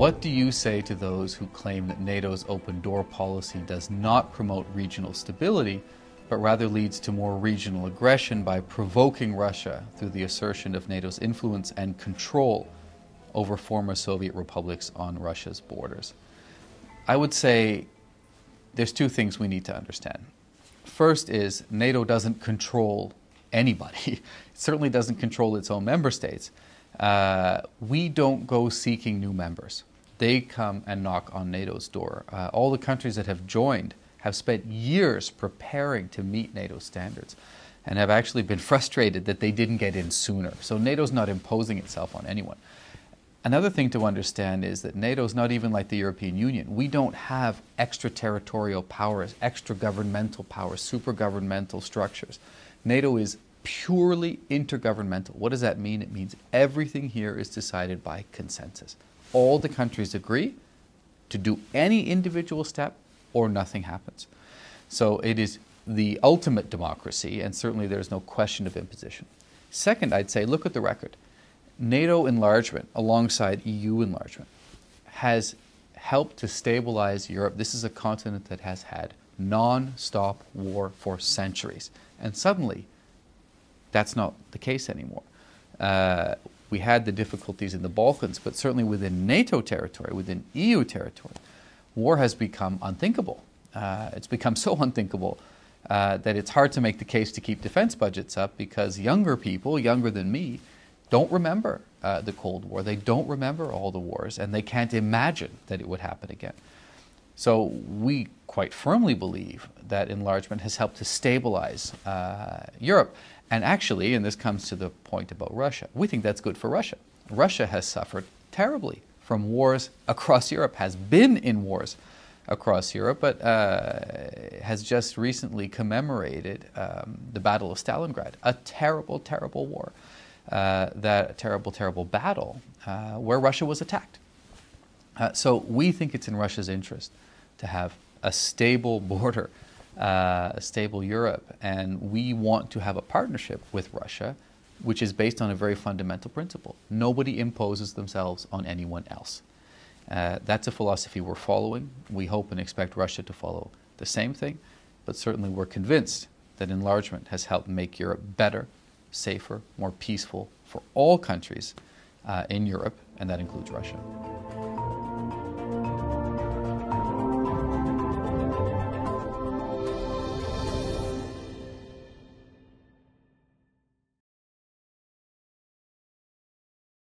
What do you say to those who claim that NATO's open door policy does not promote regional stability, but rather leads to more regional aggression by provoking Russia through the assertion of NATO's influence and control over former Soviet republics on Russia's borders? I would say there's two things we need to understand. First is NATO doesn't control anybody. It certainly doesn't control its own member states. We don't go seeking new members. They come and knock on NATO's door. All the countries that have joined have spent years preparing to meet NATO standards and have actually been frustrated that they didn't get in sooner. So NATO's not imposing itself on anyone. Another thing to understand is that NATO's not even like the European Union. We don't have extraterritorial powers, extra-governmental powers, super-governmental structures. NATO is purely intergovernmental. What does that mean? It means everything here is decided by consensus. All the countries agree to do any individual step or nothing happens. So it is the ultimate democracy, and certainly there's no question of imposition. Second, I'd say, look at the record. NATO enlargement, alongside EU enlargement, has helped to stabilize Europe. This is a continent that has had non-stop war for centuries. And suddenly, that's not the case anymore. We had the difficulties in the Balkans, but certainly within NATO territory, within EU territory, war has become unthinkable. It's become so unthinkable that it's hard to make the case to keep defense budgets up because younger people, younger than me, don't remember the Cold War. They don't remember all the wars, and they can't imagine that it would happen again. So we quite firmly believe that enlargement has helped to stabilize Europe. And actually, and this comes to the point about Russia, we think that's good for Russia. Russia has suffered terribly from wars across Europe, has been in wars across Europe, but has just recently commemorated the Battle of Stalingrad, a terrible, terrible war, that terrible, terrible battle where Russia was attacked. So we think it's in Russia's interest to have a stable border, a stable Europe, and we want to have a partnership with Russia which is based on a very fundamental principle. Nobody imposes themselves on anyone else. That's a philosophy we're following. We hope and expect Russia to follow the same thing, but certainly we're convinced that enlargement has helped make Europe better, safer, more peaceful for all countries in Europe, and that includes Russia.